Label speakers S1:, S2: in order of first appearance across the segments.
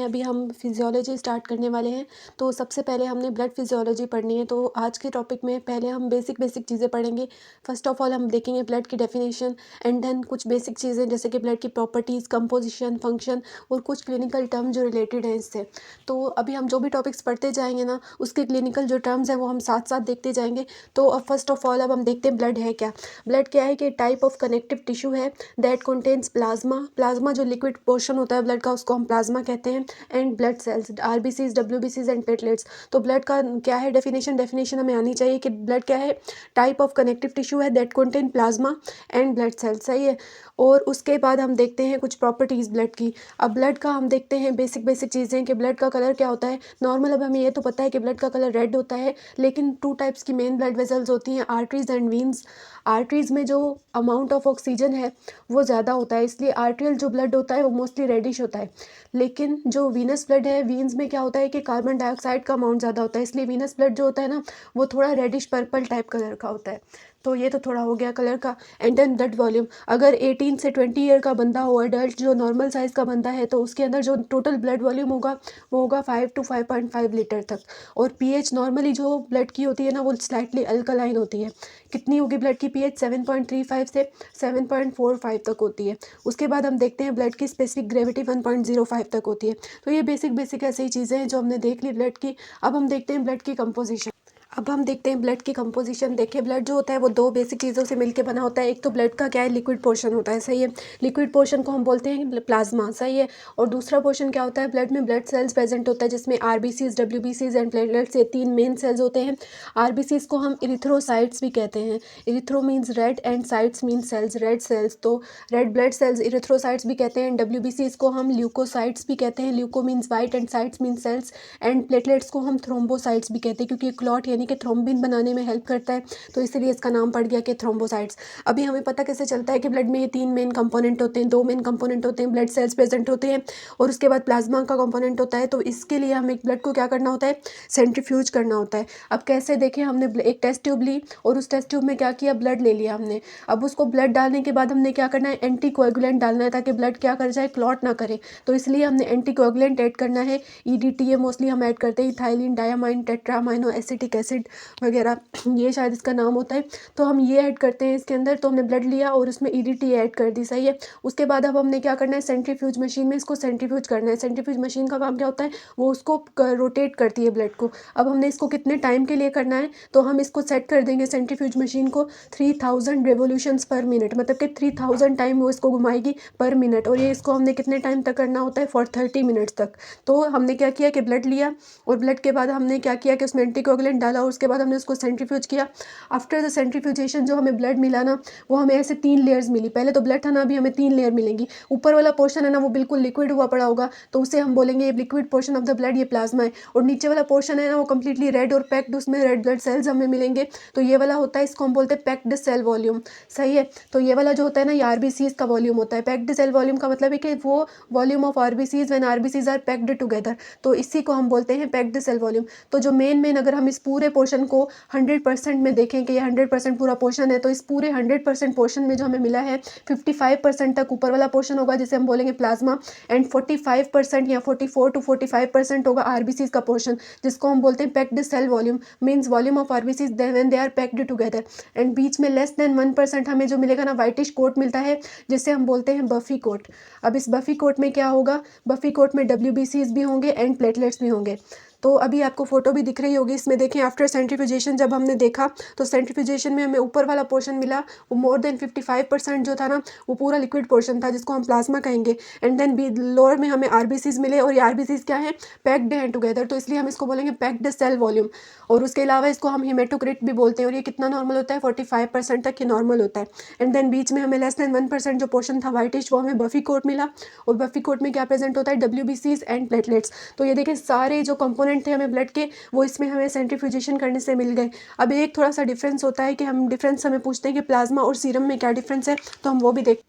S1: अभी हम physiology start करने वाले हैं। तो सबसे पहले हमने ब्लड फिजियोलॉजी पढ़नी है। तो आज के टॉपिक में पहले हम बेसिक चीज़ें पढ़ेंगे। फर्स्ट ऑफ ऑल हम देखेंगे ब्लड की डेफिनेशन एंड देन कुछ बेसिक चीज़ें जैसे कि ब्लड की प्रॉपर्टीज़, कंपोजिशन, फंक्शन और कुछ क्लिनिकल टर्म जो रिलेटेड हैं इससे। तो अभी हम जो भी टॉपिक्स पढ़ते जाएंगे ना, उसके क्लिनिकल जो टर्म्स हैं वो हम साथ साथ देखते जाएंगे। तो अब फर्स्ट ऑफ ऑल अब हम देखते हैं ब्लड है क्या। ब्लड क्या है कि टाइप ऑफ कनेक्टिव टिश्यू है दैट कंटेन्स प्लाज्मा जो लिक्विड पोर्शन होता है ब्लड का, उसको हम प्लाज्मा कहते हैं। एंड ब्लड सेल्स, आरबीसीज, डब्ल्यूबीसीज एंड प्लेटलेट्स। तो ब्लड का क्या है डेफिनेशन हमें आनी चाहिए कि ब्लड क्या है। टाइप ऑफ कनेक्टिव टिश्यू है that contain plasma and blood sales, सही है। और उसके बाद हम देखते हैं कुछ प्रॉपर्टीज़ ब्लड की। अब ब्लड का हम देखते हैं बेसिक चीज़ें कि ब्लड का कलर क्या होता है। नॉर्मल अब हमें ये तो पता है कि ब्लड का कलर रेड होता है, लेकिन टू टाइप्स की मेन ब्लड वेसल्स होती हैं, आर्टरीज एंड वीन्स। आर्टरीज में जो अमाउंट ऑफ ऑक्सीजन है वो ज़्यादा होता है, इसलिए आर्ट्रियल जो ब्लड होता है वो मोस्टली रेडिश होता है। लेकिन जो वीनस ब्लड है, वीन्स में क्या होता है कि कार्बन डाइऑक्साइड का अमाउंट ज़्यादा होता है, इसलिए वीनस ब्लड जो होता है ना वो थोड़ा रेडिश पर्पल टाइप कलर का होता है। तो ये तो थोड़ा हो गया कलर का। एंड देन ब्लड वॉल्यूम, अगर 18 से 20 ईयर का बंदा हो, अडल्ट जो नॉर्मल साइज़ का बंदा है, तो उसके अंदर जो टोटल ब्लड वॉल्यूम होगा वो होगा 5 to 5.5 लीटर तक। और पीएच नॉर्मली जो ब्लड की होती है ना वो स्लाइटली अल्कलाइन होती है। कितनी होगी ब्लड की पीएच? 7.35 से 7.45 तक होती है। उसके बाद हम देखते हैं ब्लड की स्पेसिफिक ग्रेविटी 1.05 तक होती है। तो ये बेसिक ऐसी ही चीज़ें हैं जो हमने देख ली ब्लड की। अब हम देखते हैं ब्लड की कंपोजिशन। अब हम देखते हैं ब्लड की कंपोजिशन। देखिए ब्लड जो होता है वो दो बेसिक चीज़ों से मिलकर बना होता है। एक तो ब्लड का क्या है, लिक्विड पोर्शन होता है, सही है। लिक्विड पोर्शन को हम बोलते हैं प्लाज्मा, सही है। और दूसरा पोर्शन क्या होता है, ब्लड में ब्लड सेल्स प्रेजेंट होता है जिसमें आरबीसीज, डब्ल्यूबीसीज एंड प्लेटलेट्स, ये तीन मेन सेल्स होते हैं। आरबीसीज को हम इरिथ्रोसाइट्स भी कहते हैं। Erythro means red and cytes means cells, red cells, तो रेड ब्लड सेल्स इरिथ्रोसाइट्स भी कहते हैं। डब्ल्यूबीसीज को हम ल्यूकोसाइट्स भी कहते हैं, leuco means white and cytes means cells. And platelets को हम थ्रोम्बोसाइट्स भी कहते हैं क्योंकि क्लॉट यानी कि थ्रोम्बिन बनाने में हेल्प करता है, तो इसीलिए इसका नाम पड़ गया कि थ्रोम्बोसाइट्स। अभी हमें पता कैसे चलता है कि ब्लड में ये तीन मेन कंपोनेंट होते हैं, दो मेन कंपोनेंट होते हैं, ब्लड सेल्स प्रेजेंट होते हैं और उसके बाद प्लाज्मा का कंपोनेंट होता है। तो इसके लिए हमें ब्लड को क्या करना होता है, सेंट्रीफ्यूज करना होता है। अब कैसे, देखें हमने एक टेस्ट ट्यूब ली और उस टेस्ट ट्यूब में क्या किया, ब्लड ले लिया हमने। अब उसको ब्लड डालने के बाद हमने क्या करना है, एंटी कोएगुलेंट डालना है ताकि ब्लड क्या कर जाए, क्लॉट ना करे। तो इसलिए हमने एंटी कोएगुलेंट ऐड करना है। ईडीटीए मोस्टली हम ऐड करते हैं, इथाइलिन डायमाइन टेट्रामाइनो एसिटिक एसिड वगैरह, ये शायद इसका नाम होता है। तो हम ये ऐड करते हैं इसके अंदर। तो हमने ब्लड लिया और उसमें ईडीटी ऐड कर दी, सही है। उसके बाद अब हमने क्या करना है, सेंट्रीफ्यूज मशीन में इसको सेंट्रीफ्यूज करना है। सेंट्रीफ्यूज मशीन का काम क्या होता है, वो उसको रोटेट करती है ब्लड को। अब हमने इसको कितने टाइम के लिए करना है, तो हम इसको सेट कर देंगे सेंट्रीफ्यूज मशीन को 3000 रेवोल्यूशंस पर मिनट, मतलब कि 3000 टाइम वो इसको घुमाएगी पर मिनट। और ये इसको हमने कितने टाइम तक करना होता है, फॉर 30 मिनट्स तक। तो हमने क्या किया कि ब्लड लिया और ब्लड के बाद हमने क्या किया कि उसमें एंटीकोगुलेंट डाला और उसके बाद हमने उसको सेंट्रीफ्यूज किया। आफ्टर द सेंट्रीफ्यूजेशन जो हमें ब्लड मिला ना, वो हमें ऐसे 3 लेयर्स मिली। पहले तो ब्लड था ना, अभी हमें 3 लेयर मिलेंगी। ऊपर वाला पोर्शन है ना वो बिल्कुल लिक्विड हुआ पड़ा होगा, तो उसे हम बोलेंगे ये liquid portion of the blood, ये प्लाज्मा है। और नीचे वाला पोर्शन है ना वो कम्प्लीटली रेड और पैक्ड, उसमें रेड ब्लड सेल्स हमें मिलेंगे, तो ये वाला होता है, इसको हम बोलते हैं पैक्ड सेल वॉल्यूम, सही है। तो ये वाला जो होता है ना, ये आरबीसीज का वॉल्यूम होता है। पैक्ड सेल वॉल्यूम का मतलब है कि वो volume of RBCs when RBCs are packed together, तो इसी को हम बोलते हैं पैक्ड सेल वॉल्यूम। तो जो मेन अगर हम इस पूरे पोर्शन को 100% में देखें कि ये 100% पूरा पोर्शन है, तो इस पूरे 100% पोर्शन में जो हमें मिला है 55% तक ऊपर वाला पोर्शन होगा जिसे हम बोलेंगे प्लाज्मा, एंड 45% या 44 to 45% होगा आरबीसीज का पोर्शन जिसको हम बोलते हैं packed cell volume, means volume of RBCs when they are packed together. And बीच में लेस देन 1% हमें जो मिलेगा ना, वाइटिश कोट मिलता है जिसे हम बोलते हैं बफी कोट। अब इस बफी कोट में क्या होगा, बफी कोट में डब्ल्यूबीसीज भी होंगे एंड प्लेटलेट्स भी होंगे। तो अभी आपको फोटो भी दिख रही होगी, इसमें देखें आफ्टर सेंट्रीफ्यूजेशन जब हमने देखा तो सेंट्रीफ्यूजेशन में हमें ऊपर वाला पोर्शन मिला, वो मोर देन 55% जो था ना वो पूरा लिक्विड पोर्शन था जिसको हम प्लाज्मा कहेंगे। एंड देन बी लोअर में हमें आरबीसीज मिले और ये आरबीसीज क्या है, पैक्ड हैं टुगेदर, तो इसलिए हम इसको बोलेंगे पैक्ड सेल वॉल्यूम। और उसके अलावा इसको हम हिमेटोक्रिट भी बोलते हैं और ये कितना नॉर्मल होता है, 45% तक ये नॉर्मल होता है। एंड देन बीच में हमें लेस देन 1% जो पोर्शन था वाइटिश, वो हमें बफी कोट मिला। और बफी कोट में क्या प्रेजेंट होता है, डब्ल्यूबीसीज एंड प्लेटलेट्स। तो ये देखें सारे जो कंपोनेंट थे हमें ब्लड के, वो इसमें हमें सेंट्रीफ्यूजेशन करने से मिल गए। अब एक थोड़ा सा डिफरेंस होता है कि हम डिफरेंस हमें पूछते हैं कि प्लाज्मा और सीरम में क्या डिफरेंस है, तो हम वो भी देख।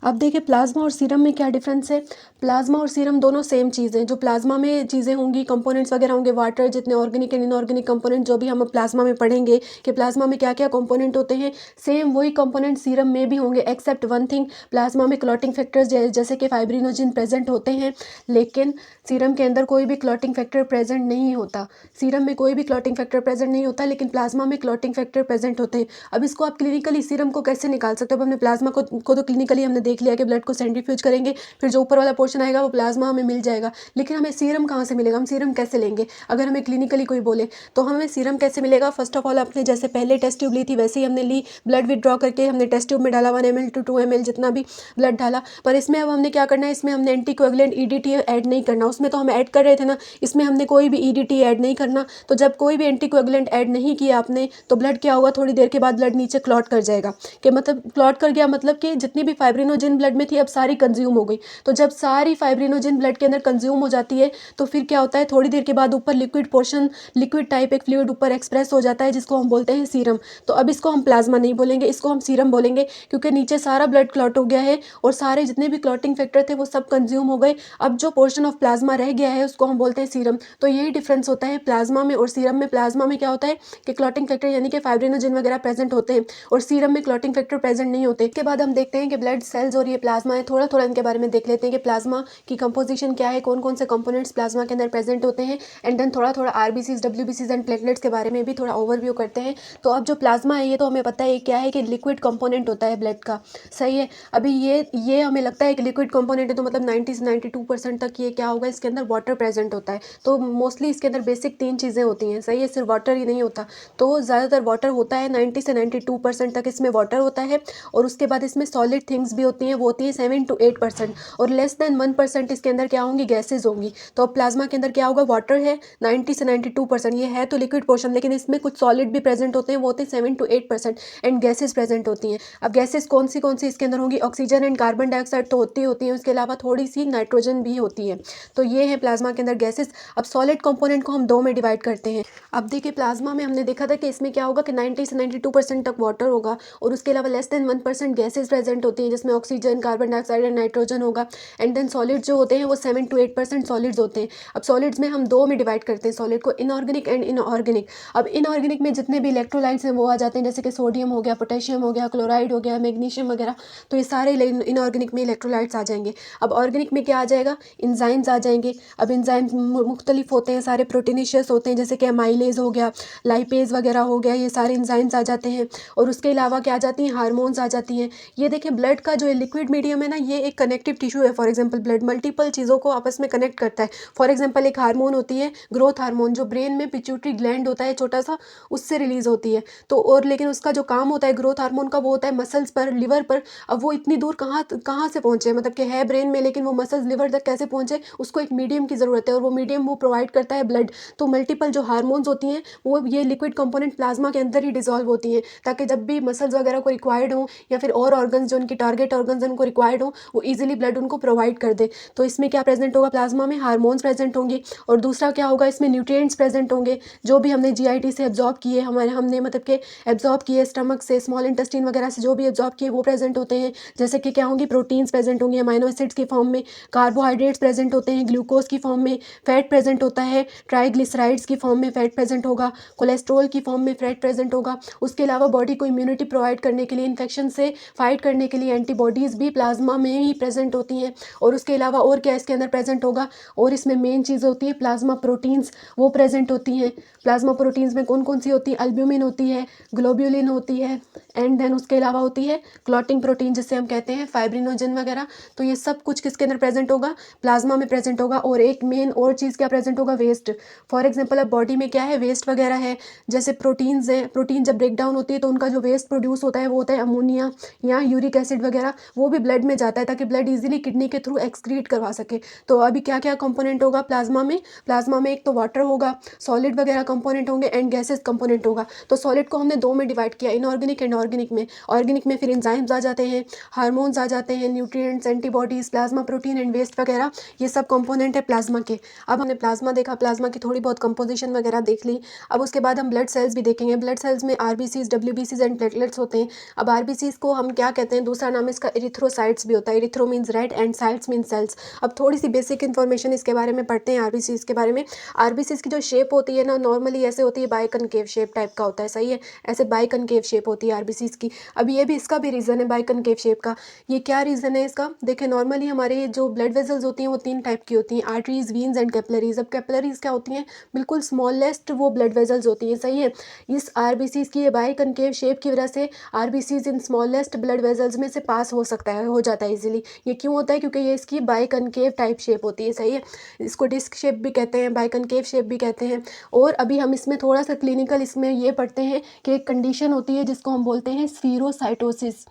S1: अब देखिए प्लाज्मा और सीरम में क्या डिफरेंस है। प्लाज्मा और सीरम दोनों सेम चीज़ हैं। जो प्लाज्मा में चीज़ें होंगी, कंपोनेंट्स वगैरह होंगे, वाटर जितने ऑर्गेनिक एंड इनऑर्गेनिक कंपोनेंट जो भी हम प्लाज्मा में पढ़ेंगे कि प्लाज्मा में क्या क्या कंपोनेंट होते हैं, सेम वही कंपोनेंट सीरम में भी होंगे, एक्सेप्ट वन थिंग, प्लाज्मा में क्लॉटिंग फैक्टर्स जैसे कि फाइब्रिनोजिन प्रेजेंट होते हैं, लेकिन सीरम के अंदर कोई भी क्लॉटिंग फैक्टर प्रेजेंट नहीं होता। सीरम में कोई भी क्लॉटिंग फैक्टर प्रेजेंट नहीं होता, लेकिन प्लाज्मा में क्लॉटिंग फैक्टर प्रेजेंट होते हैं। अब इसको आप क्लिनिकली सीरम को कैसे निकाल सकते हो। अब हमने प्लाज्मा को तो क्लिनिकली हमने देख लिया कि ब्लड को सेंट्रीफ्यूज करेंगे, फिर जो ऊपर वाला पोर्शन आएगा वो प्लाज्मा हमें मिल जाएगा, लेकिन हमें सीरम कहाँ से मिलेगा, हम सीरम कैसे लेंगे। अगर हमें क्लिनिकली कोई बोले तो हमें सीरम कैसे मिलेगा। फर्स्ट ऑफ ऑल आपने जैसे पहले टेस्ट ट्यूब ली थी वैसे ही हमने ली, ब्लड विदड्रॉ करके हमने टेस्ट ट्यूब में डाला 1 ml to 2 ml जितना भी ब्लड डाला। पर इसमें अब हमने क्या करना है, इसमें हमने एंटीकोएगुलेंट ईडीटी ऐड नहीं करना। उसमें तो हम ऐड कर रहे थे ना, इसमें हमने कोई भी ईडीटी ऐड नहीं करना। तो जब कोई भी एंटीकोएगुलेंट ऐड नहीं किया आपने तो ब्लड क्या होगा, थोड़ी देर के बाद ब्लड नीचे क्लॉट कर जाएगा। कि मतलब क्लॉट कर गया मतलब कि जितनी भी फाइब्रिनोजिन ब्लड में थी अब सारी कंज्यूम हो गई। तो जब सारी फाइब्रिनोजिन ब्लड के अंदर कंज्यूम हो जाती है तो फिर क्या होता है, थोड़ी देर के बाद ऊपर लिक्विड पोर्शन, लिक्विड टाइप एक फ्लूइड ऊपर एक्सप्रेस हो जाता है जिसको हम बोलते हैं सीरम। तो अब इसको हम प्लाज्मा नहीं बोलेंगे, इसको हम सीरम बोलेंगे, क्योंकि नीचे सारा ब्लड क्लॉट हो गया है और सारे जितने भी क्लॉटिंग फैक्टर थे वो सब कंज्यूम हो गए। अब जो पोर्शन ऑफ प्लाज्मा रह गया है उसको हम बोलते हैं सीरम। तो यही डिफरेंस होता है प्लाज्मा में और सीरम में। प्लाज्मा में क्या होता है कि क्लॉटिंग फैक्टर यानी कि फाइब्रिनोजिन वगैरह प्रेजेंट होते हैं और सीरम में क्लॉटिंग फैक्टर प्रेजेंट नहीं होते। इसके बाद हम देखते हैं कि ब्लड सेल्स और ये प्लाज्मा है, थोड़ा थोड़ा इनके बारे में देख लेते हैं कि प्लाज्मा की कंपोजिशन क्या है, कौन कौन से कंपोनेंट्स प्लाज्मा के अंदर प्रेजेंट होते हैं, एंड देन थोड़ा थोड़ा आरबीसीज, डब्ल्यूबीसीज एंड प्लेटलेट्स के बारे में भी थोड़ा ओवरव्यू करते हैं। तो अब जो प्लाज्मा है ये तो हमें पता है क्या है कि लिक्विड कंपोनेंट होता है ब्लड का, सही है। अभी ये हमें लगता है कि लिक्विड कंपोनेंट है, तो मतलब 90 से 92% तक ये क्या होगा, इसके अंदर वाटर प्रेजेंट होता है। तो मोस्टली इसके अंदर बेसिक 3 चीज़ें होती हैं, सही है, सिर्फ वाटर ही नहीं होता। तो ज़्यादातर वाटर होता है, 90 से 92% तक इसमें वाटर होता है। और उसके बाद इसमें सॉलिड थिंग्स भी होती हैं, वो होती है 7 to 8%। और लेस देन 1% इसके अंदर क्या होंगी, गैसेज होंगी। तो अब प्लाज्मा के अंदर क्या होगा, वाटर है 90 से 92%, ये है तो लिक्विड पोर्शन, लेकिन इसमें कुछ सॉलिड भी प्रेजेंट होते हैं, वो होते हैं 7 to 8%, एंड गैसेज प्रेजेंट होती हैं। अब गैसेज कौन सी इसके अंदर होंगी, ऑक्सीजन एंड कार्बन डाइऑक्साइड तो होती है, उसके अलावा थोड़ी सी नाइट्रोजन भी होती है। तो ये है प्लाज्मा के अंदर गैसेज। अब सॉलिड कंपोनेंट को हम 2 में डिवाइड करते हैं। अब देखिए प्लाज्मा में हमने देखा था कि इसमें क्या होगा कि 90 से 92% तक वाटर होगा और उसके अलावा लेस देन 1% गैसेज प्रेजेंट होती हैं जिसमें oxygen, carbon dioxide and nitrogen होगा। एंड देन सॉलिड जो होते हैं वो 7 to 8% सॉलिड्स होते हैं। अब सॉलिड्स में हम 2 में डिवाइड करते हैं सॉलिड को, इनऑर्गेनिक एंड इनऑर्गेनिक। अब इनऑर्गेनिक में जितने भी इलेक्ट्रोलाइट्स हैं वो आ जाते हैं, जैसे कि सोडियम हो गया, पोटेशियम हो गया, क्लोराइड हो गया, मैग्नीशियम वगैरह। तो ये सारे इनऑर्गेनिक में इलेक्ट्रोलाइट्स आ जाएंगे। अब ऑर्गेनिक में क्या आ जाएगा, इंजाइम्स आ जाएंगे। अब इंजाइम्स मुख्तलिफ होते हैं, सारे प्रोटीनेशियस होते हैं, जैसे कि अमाइलेज हो गया, लाइपेज वगैरह हो गया, ये सारे इंजाइम्स आ जाते हैं। और उसके अलावा क्या आ जाती हैं, हार्मोन्स आ जाती हैं। ये देखिए ब्लड का जो लिक्विड मीडियम है ना, ये एक कनेक्टिव टिश्यू है। फॉर एग्जांपल ब्लड मल्टीपल चीज़ों को आपस में कनेक्ट करता है। फॉर एग्जांपल एक हार्मोन होती है ग्रोथ हार्मोन, जो ब्रेन में पिट्यूटरी ग्लैंड होता है छोटा सा, उससे रिलीज होती है। तो और लेकिन उसका जो काम होता है ग्रोथ हार्मोन का, वो होता है मसल्स पर, लिवर पर। अब वो इतनी दूर कहाँ कहाँ से पहुँचे, मतलब कि है ब्रेन में, लेकिन वो मसल्स लिवर तक कैसे पहुँचे, उसको एक मीडियम की ज़रूरत है और वो मीडियम वो प्रोवाइड करता है ब्लड। तो मल्टीपल जो हार्मोन्स होती हैं वो ये लिक्विड कंपोनेंट प्लाज्मा के अंदर ही डिसॉल्व होती हैं, ताकि जब भी मसल्स वगैरह को रिक्वायर्ड हो या फिर और ऑर्गन्स जो उनकी टारगेट ऑर्गन्स उनको रिक्वायर्ड हो, वो इजीली ब्लड उनको प्रोवाइड कर दे। तो इसमें क्या प्रेजेंट होगा, प्लाज्मा में हार्मोन्स प्रेजेंट होंगे। और दूसरा क्या होगा, इसमें न्यूट्रिएंट्स प्रेजेंट होंगे, जो भी हमने जीआईटी से एब्जॉर्ब किए, हमने मतलब कि एब्जॉर्ब किए स्टमक से, स्मॉल इंटेस्टाइन वगैरह से जो भी एब्जॉर्ब किए वो प्रेजेंट होते हैं। जैसे कि क्या होंगी, प्रोटीन्स प्रेजेंट होंगे अमाइनो एसिड्स की फॉर्म में, कार्बोहाइड्रेट्स प्रेजेंट होते हैं ग्लूकोज की फॉर्म में, फैट प्रेजेंट होता है ट्राइग्लिसराइड्स की फॉर्म में, फैट प्रेजेंट होगा, कोलेस्ट्रॉल की फॉर्म में फैट प्रेजेंट होगा। उसके अलावा बॉडी को इम्यूनिटी प्रोवाइड करने के लिए, इन्फेक्शन से फाइट करने के लिए एंटीबॉडीज़ भी प्लाज्मा में ही प्रेजेंट होती हैं। और उसके अलावा और क्या इसके अंदर प्रेजेंट होगा, और इसमें मेन चीज़ होती है प्लाज्मा प्रोटीन्स, वो प्रेजेंट होती हैं। प्लाज्मा प्रोटीन्स में कौन कौन सी होती है, अल्ब्यूमिन होती है, ग्लोब्यूलिन होती है, एंड देन उसके अलावा होती है क्लॉटिंग प्रोटीन जिसे हम कहते हैं फाइब्रिनोजन वगैरह। तो ये सब कुछ किसके अंदर प्रेजेंट होगा, प्लाज्मा में प्रेजेंट होगा। और एक मेन और चीज़ क्या प्रेजेंट होगा, वेस्ट। फॉर एग्जांपल अब बॉडी में क्या है, वेस्ट वगैरह है, जैसे प्रोटीन्स हैं, प्रोटीन जब ब्रेक डाउन होती है तो उनका जो वेस्ट प्रोड्यूस होता है वो होता है अमोनिया या यूरिक एसिड वगैरह, वो भी ब्लड में जाता है ताकि ब्लड इजीली किडनी के थ्रू एक्सक्रीट करवा सके। तो अभी क्या क्या कंपोनेंट होगा प्लाज्मा में, प्लाज्मा में एक तो वाटर होगा, सॉलिड वगैरह कंपोनेंट होंगे एंड गैसेस कंपोनेंट होगा। तो सॉलिड को हमने 2 में डिवाइड किया, इनऑर्गेनिक एंड ऑर्गेनिक में। ऑर्गेनिक में फिर एंजाइम्स आ जाते हैं, हार्मोन्स आ जाते हैं, nutrients, antibodies, plasma protein and waste वगैरह, ये सब कंपोनेंट है प्लाज्मा के। अब हमने प्लाज्मा देखा, प्लाज्मा की थोड़ी बहुत कंपोजिशन वगैरह देख ली। अब उसके बाद हम ब्लड सेल्स भी देखेंगे। ब्लड सेल्स में आरबीसीज, डब्ल्यूबीसीज एंड प्लेटलेट्स होते हैं। अब आरबीसीज को हम क्या कहते हैं, दूसरा नाम इसका है, एरिथ्रोसाइट्स भी होता है। Erythro means red and cytes means cells. अब थोड़ी सी बेसिक इन्फॉर्मेशन इसके बारे में पढ़ते हैं, आरबीसीज के बारे में। आरबीसीज की जो शेप होती है ना, नॉर्मली ऐसे होती है, बाइकनकेव शेप टाइप का होता है, सही है, ऐसे बाइकनकेव शेप होती है आरबीसीज की। अब ये भी, इसका भी रीज़न है बाइकनकेव शेप का। ये क्या रीज़न है इसका? देखिए, नॉर्मली हमारे जो ब्लड वेजल्स होती हैं वो 3 टाइप की होती हैं, आर्टरीज, वीन्स एंड कैपिलरीज। अब कैपिलरीज क्या होती हैं? बिल्कुल स्मॉलेस्ट वो ब्लड वेजल्स होती हैं, सही है। इस आरबीसीज की ये बाइकनकेव शेप की वजह से आरबीसीज इन स्मॉलेस्ट ब्लड वेजल्स में से पास हो सकता है, हो जाता है इजीली। ये क्यों होता है? क्योंकि ये इसकी बाइकनकेव टाइप शेप होती है, सही है। इसको डिस्क शेप भी कहते हैं, बाइकनकेव शेप भी कहते हैं। और अभी हम इसमें थोड़ा सा क्लिनिकल इसमें ये पढ़ते हैं कि एक कंडीशन होती है जिसको हम बोलते हैं स्फीरोसाइटोसिस।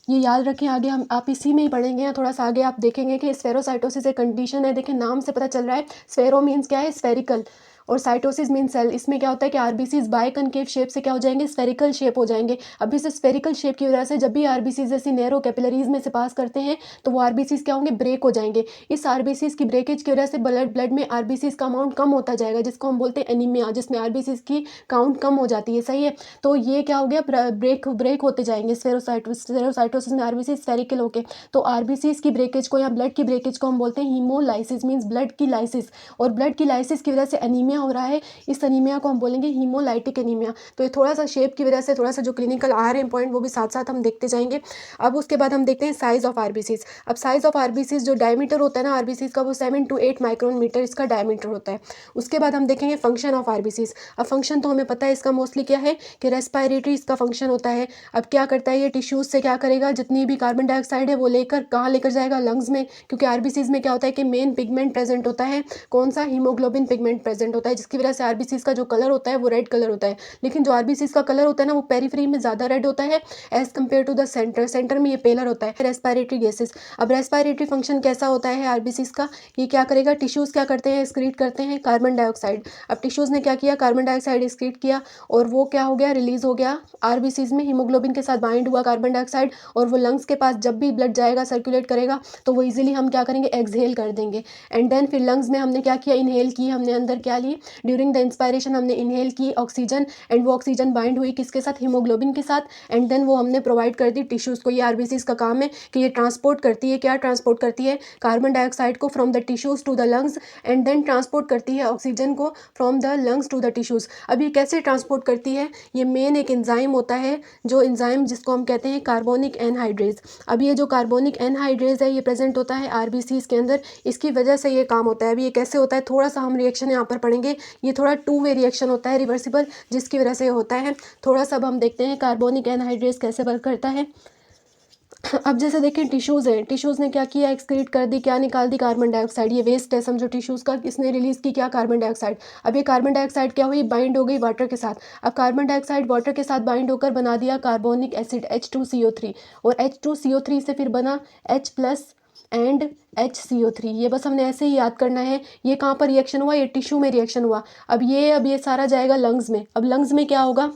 S1: ये याद रखें, आगे हम आप इसी में ही पढ़ेंगे, या थोड़ा सा आगे आप देखेंगे कि स्फेरोसाइटोसिस एक कंडीशन है। देखिए, नाम से पता चल रहा है, स्फेरो मीन्स क्या है? स्फेरिकल, और साइटोसिस मीन सेल। इसमें क्या होता है कि आरबीसीज बाइकनकेव शेप से क्या हो जाएंगे? स्फेरिकल शेप हो जाएंगे। अभी से स्फेरिकल शेप की वजह से जब भी आरबीसीज जैसी नैरो कैपिलरीज में से पास करते हैं तो वो आरबीसीज क्या होंगे? ब्रेक हो जाएंगे। इस आरबीसीज की ब्रेकेज की वजह से ब्लड में आरबीसीज का अमाउंट कम होता जाएगा, जिसको हम बोलते हैं एनीमिया, जिसमें आरबीसीज की काउंट कम हो जाती है, सही है। तो ये क्या हो गया? ब्रेक होते जाएंगे स्फेरोसाइटोसिस में आरबीसी स्फेरिकल होके। तो आरबीसीज की ब्रेकेज को या ब्लड की ब्रेकेज को हम बोलते हैं हीमोलाइसिस, मीन्स ब्लड की लाइसिस। और ब्लड की लाइसिस की वजह से एनीमिया हो रहा है, इस एनीमिया को हम बोलेंगे हीमोलाइटिक एनीमिया। तो ये थोड़ा सा शेप की वजह से थोड़ा सा जो क्लिनिकल आ रहे हैं पॉइंट वो भी साथ साथ हम देखते जाएंगे। अब उसके बाद हम देखते हैं साइज ऑफ आरबीसीज। अब साइज ऑफ आरबीसीज जो डायमीटर होता है ना आरबीसीज का, वो 7 to 8 माइक्रोन मीटर इसका डायमीटर होता है। उसके बाद हम देखेंगे फंक्शन ऑफ आरबीसीज। अब फंक्शन तो हमें पता है इसका मोस्टली क्या है कि रेस्पायरेटरी इसका फंक्शन होता है। अब क्या करता है ये? टिश्यूज से क्या करेगा? जितनी भी कार्बन डाइऑक्साइड है वो लेकर कहाँ लेकर जाएगा? लंग्स में। क्योंकि आरबीसीज में क्या होता है कि मेन पिगमेंट प्रेजेंट होता है, कौन सा? हीमोग्लोबिन पिगमेंट प्रेजेंट होता है, जिसकी वजह से आरबीसीज का जो कलर होता है वो रेड कलर होता है। लेकिन जो आरबीसीज का कलर होता है ना वो पेरीफ्री में ज़्यादा रेड होता है as compare to the centre. Centre में ये पेलर होता है। Respiratory gases. अब रेस्पायरेटरी फंक्शन कैसा होता है आरबीसीज का? ये क्या करेगा? टिश्यूज क्या करते हैं? एक्सक्रीट करते हैं कार्बन डाइऑक्साइड। अब टिश्यूज ने क्या किया? कार्बन डाइऑक्साइड एक्सक्रीट किया, और वो क्या हो गया? रिलीज हो गया आरबीसीज में, हीमोग्लोबिन के साथ बाइंड हुआ कार्बन डाइऑक्साइड, और वो लंग्स के पास जब भी ब्लड जाएगा, सर्कुलेट करेगा, तो वो इजीली हम क्या करेंगे? एक्सहेल कर देंगे। एंड देन फिर लंग्स में हमने क्या किया? इनहेल की, हमने अंदर क्या ली? ड्यूरिंग द इंस्पायरेशन हमने इनहेल की ऑक्सीजन, एंड वो ऑक्सीजन बाइंड हुई किसके साथ? हीमोग्लोबिन के साथ। एंड देन वो हमने प्रोवाइड कर दी टिश्यूज़ को। ये आरबीसीज का काम है कि ये ट्रांसपोर्ट करती है, क्या ट्रांसपोर्ट करती है? कार्बन डाइऑक्साइड को from the tissues to the lungs, and then transport करती है ऑक्सीजन को from the lungs to the tissues. अब ये कैसे ट्रांसपोर्ट करती है? ये मेन एक एंजाइम होता है, जो एंजाइम जिसको हम कहते हैं कार्बोनिक एनहाइड्रेज। अब ये जो कार्बोनिक एनहाइड्रेज है ये प्रेजेंट होता है आरबीसीज के अंदर, इसकी वजह से ये काम होता है। अब ये कैसे होता है? थोड़ा सा हम रिएक्शन यहाँ पर पढ़ेंगे। ये थोड़ा 2 वे रिएक्शन होता है, रिवर्सिबल, जिसकी वजह से होता है। थोड़ा सा अब हम देखते हैं कार्बोनिक एनहाइड्रेज कैसे वर्क करता है। अब जैसे देखें टिश्यूज़ हैं, टिश्यूज़ ने क्या किया? एक्सक्रीट कर दी, क्या निकाल दी? Carbon dioxide. ये वेस्ट है समझो टिश्यूज़ का, इसने रिलीज़ की क्या? Carbon dioxide. अब ये कार्बन डाइऑक्साइड क्या हुई? बाइंड हो गई वाटर के साथ। अब कार्बन डाइऑक्साइड वाटर के साथ बाइंड होकर बना दिया कार्बोनिक एसिड H2CO3, और H2CO3 से फिर बना H+ एंड HCO3। ये बस हमने ऐसे ही याद करना है। ये कहाँ पर रिएक्शन हुआ? ये टिश्यू में रिएक्शन हुआ। अब ये सारा जाएगा लंग्स में। अब लंग्स में क्या होगा?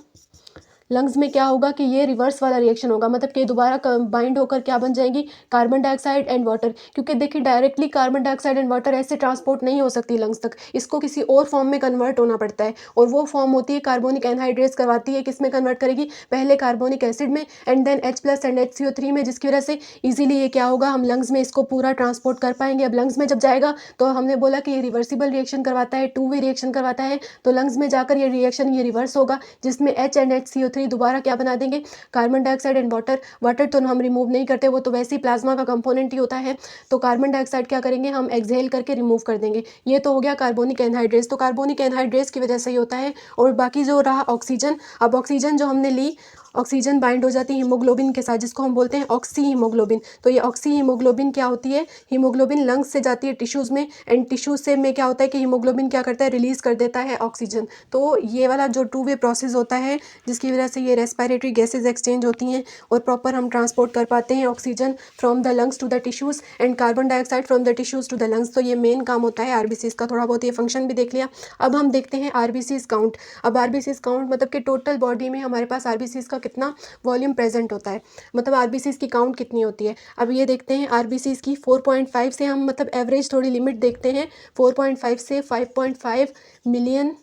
S1: लंग्स में क्या होगा कि ये रिवर्स वाला रिएक्शन होगा, मतलब कि दोबारा बाइंड होकर क्या बन जाएंगी? Carbon dioxide and water. क्योंकि देखिए directly carbon dioxide and water ऐसे ट्रांसपोर्ट नहीं हो सकती लंग्स तक, इसको किसी और फॉर्म में कन्वर्ट होना पड़ता है, और वो फॉर्म होती है कार्बोनिक एनहाइड्रेज करवाती है। किस में कन्वर्ट करेगी? पहले कार्बोनिक एसिड में, and then H+ and HCO3 में, जिसकी वजह से इजीली ये क्या होगा? हम लंग्स में इसको पूरा ट्रांसपोर्ट कर पाएंगे। अब लंग्स में जब जाएगा तो हमने बोला कि ये रिवर्सिबल रिएक्शन करवाता है, 2 वे रिएक्शन करवाता है। तो लंग्स में जाकर ये रिएक्शन ये रिवर्स होगा, जिसमें H एंड HCO3 दोबारा क्या बना देंगे? Carbon dioxide and water. Water तो हम रिमूव नहीं करते, वो तो वैसे ही प्लाज्मा का कंपोनेंट ही होता है। तो कार्बन डाइऑक्साइड क्या करेंगे? हम एक्सहेल करके रिमूव कर देंगे। ये तो हो गया कार्बोनिक एनहाइड्रेज। तो कार्बोनिक एनहाइड्रेज की वजह से ही होता है। और बाकी जो रहा ऑक्सीजन, अब ऑक्सीजन जो हमने ली, ऑक्सीजन बाइंड हो जाती है हीमोग्लोबिन के साथ, जिसको हम बोलते हैं ऑक्सी हीमोग्लोबिन। तो ये ऑक्सी हीमोग्लोबिन क्या होती है? हीमोग्लोबिन लंग्स से जाती है टिश्यूज़ में, एंड टिश्यूज से में क्या होता है कि हीमोग्लोबिन क्या करता है? रिलीज़ कर देता है ऑक्सीजन। तो ये वाला जो 2 वे प्रोसेस होता है, जिसकी वजह से ये रेस्पिरेटरी गैसेज एक्सचेंज होती हैं, और प्रॉपर हम ट्रांसपोर्ट कर पाते हैं oxygen from the lungs to the tissues, and carbon dioxide from the tissues to the lungs. तो ये मेन काम होता है आरबीसीज का। थोड़ा बहुत ये फंक्शन भी देख लिया। अब हम देखते हैं आरबीसीज काउंट। अब आरबीसीज काउंट मतलब कि टोटल बॉडी में हमारे पास आरबीसीज का कितना वॉल्यूम प्रेजेंट होता है, मतलब आरबीसीज की काउंट कितनी होती है। अब ये देखते हैं आरबीसीज की 4.5 से हम मतलब एवरेज थोड़ी लिमिट देखते हैं। 4.5 से 5.5 मिलियन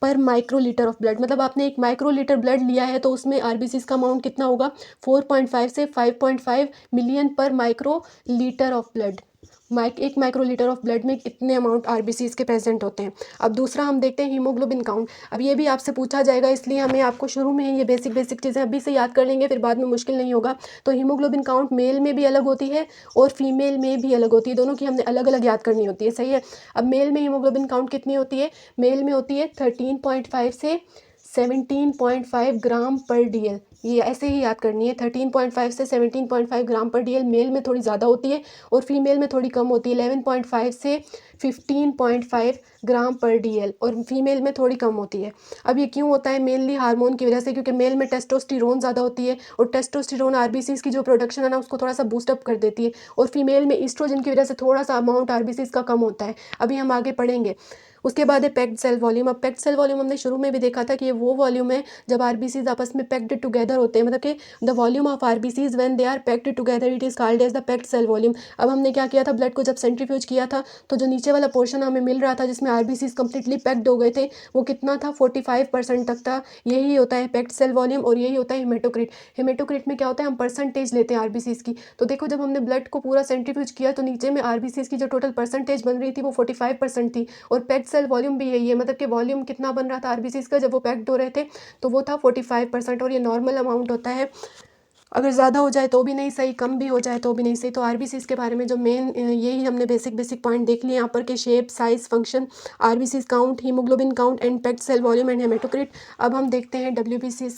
S1: पर माइक्रोलीटर ऑफ ब्लड, मतलब आपने एक माइक्रोलीटर ब्लड लिया है तो उसमें आरबीसीज का अमाउंट कितना होगा, 4.5 से 5.5 मिलियन पर माइक्रोलीटर ऑफ ब्लड। एक माइक्रोलीटर ऑफ ब्लड में इतने अमाउंट आरबीसीज के प्रेजेंट होते हैं। अब दूसरा हम देखते हैं हीमोग्लोबिन काउंट। अब ये भी आपसे पूछा जाएगा, इसलिए हमें आपको शुरू में ही ये बेसिक बेसिक चीज़ें अभी से याद कर लेंगे, फिर बाद में मुश्किल नहीं होगा। तो हीमोग्लोबिन काउंट मेल में भी अलग होती है और फीमेल में भी अलग होती है, दोनों की हमने अलग अलग याद करनी होती है, सही है। अब मेल में हीमोग्लोबिन काउंट कितनी होती है, मेल में होती है 13.5 से 17.5 ग्राम पर डीएल। ये ऐसे ही याद करनी है, 13.5 से 17.5 ग्राम पर डीएल मेल में थोड़ी ज़्यादा होती है और फीमेल में थोड़ी कम होती है, 11.5 से 15.5 ग्राम पर डीएल और फीमेल में थोड़ी कम होती है। अब ये क्यों होता है, मेनली हार्मोन की वजह से, क्योंकि मेल में टेस्टोस्टेरोन ज़्यादा होती है और टेस्टोस्टेरोन आरबीसीज की जो प्रोडक्शन है ना उसको थोड़ा सा बूस्टअप कर देती है, और फीमेल में ईस्ट्रोजन की वजह से थोड़ा सा अमाउंट आरबीसीज का कम होता है। अभी हम आगे पढ़ेंगे। उसके बाद है पैक्ड सेल वॉल्यूम। अब पैक्ड सेल वॉल्यूम हमने शुरू में भी देखा था कि ये वो वॉल्यूम है जब आरबीसीज आपस में पैक्ड टुगेदर होते हैं, मतलब कि the volume of RBCs when they are packed together it is called as the packed cell volume. अब हमने क्या किया था, ब्लड को जब सेंट्रीफ्यूज किया था तो जो नीचे वाला पोर्शन हमें मिल रहा था जिसमें आरबीसीज कंप्लीटली पैक्ड हो गए थे वो कितना था, 45% तक था। यही होता है पैक्ड सेल वॉल्यूम और यही होता है हेमेटोक्रिट। हेमेटोक्रिट में क्या होता है, हम परसेंटेज लेते हैं आरबीसीज की। तो देखो जब हमने ब्लड को पूरा सेंट्रीफ्यूज किया तो नीचे में आरबीसीज की जो टोटल परसेंटेज बन रही थी वो 45% थी, और पैक्ड सेल वॉल्यूम भी यही है, मतलब कि वॉल्यूम कितना बन रहा था आरबीसीज का जब वो पैक्ड हो रहे थे तो वो था 45%, और ये नॉर्मल अमाउंट होता है। अगर ज़्यादा हो जाए तो भी नहीं सही, कम भी हो जाए तो भी नहीं सही। तो आरबीसीज के बारे में जो मेन यही हमने बेसिक बेसिक पॉइंट देख लिए यहाँ पर के shape, size, function, RBCs count, haemoglobin count and packed cell volume and haematocrit. अब हम देखते हैं डब्ल्यूबीसी